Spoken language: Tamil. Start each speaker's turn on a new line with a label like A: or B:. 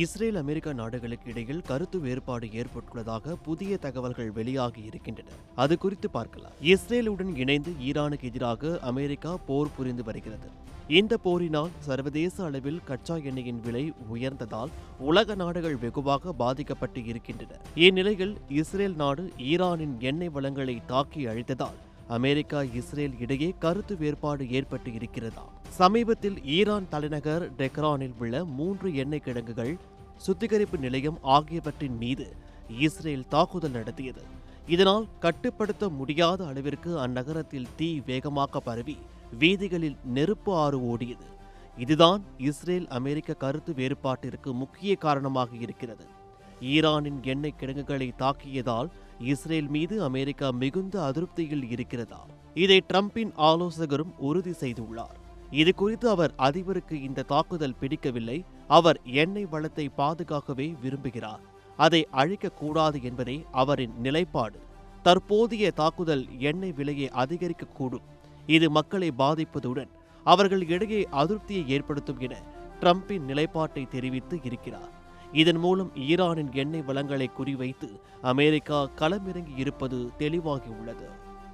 A: இஸ்ரேல் அமெரிக்கா நாடுகளுக்கு இடையில் கருத்து வேறுபாடு ஏற்பட்டுள்ளதாக புதிய தகவல்கள் வெளியாகி இருக்கின்றன. அது குறித்து பார்க்கலாம். இஸ்ரேலுடன் இணைந்து ஈரானுக்கு எதிராக அமெரிக்கா போர் புரிந்து வருகிறது. இந்த போரினால் சர்வதேச அளவில் கச்சா எண்ணெயின் விலை உயர்ந்ததால் உலக நாடுகள் வெகுவாக பாதிக்கப்பட்டு இருக்கின்றன. இந்நிலையில் இஸ்ரேல் நாடு ஈரானின் எண்ணெய் வளங்களை தாக்கி அழித்ததால் அமெரிக்கா இஸ்ரேல் இடையே கருத்து வேறுபாடு ஏற்பட்டு இருக்கிறதா? சமீபத்தில் ஈரான் தலைநகர் டெஹ்ரானில் உள்ள 3 எண்ணெய் கிடங்குகள், சுத்திகரிப்பு நிலையம் ஆகியவற்றின் மீது இஸ்ரேல் தாக்குதல் நடத்தியது. இதனால் கட்டுப்படுத்த முடியாத அளவிற்கு அந்நகரத்தில் தீ வேகமாக பரவி வீதிகளில் நெருப்பு ஆறு ஓடியது. இதுதான் இஸ்ரேல் அமெரிக்க கருத்து வேறுபாட்டிற்கு முக்கிய காரணமாக இருக்கிறது. ஈரானின் எண்ணெய் கிடங்குகளை தாக்கியதால் இஸ்ரேல் மீது அமெரிக்கா மிகுந்த அதிருப்தியில் இருக்கிறதா? இதை ட்ரம்பின் ஆலோசகரும் உறுதி செய்துள்ளார். இது குறித்து அவர் அதிபருக்கு இந்த தாக்குதல் பிடிக்கவில்லை. அவர் எண்ணெய் வளத்தை பாதுகாக்கவே விரும்புகிறார். அதை அழிக்கக்கூடாது என்பதே அவரின் நிலைப்பாடு. தற்போதைய தாக்குதல் எண்ணெய் விலையை அதிகரிக்கக்கூடும். இது மக்களை பாதிப்பதுடன் அவர்கள் இடையே அதிருப்தியை ஏற்படுத்தும் என ட்ரம்பின் நிலைப்பாட்டை தெரிவித்து இருக்கிறார். இதன் மூலம் ஈரானின் எண்ணெய் வளங்களை குறிவைத்து அமெரிக்கா களமிறங்கி இருப்பது தெளிவாகியுள்ளது.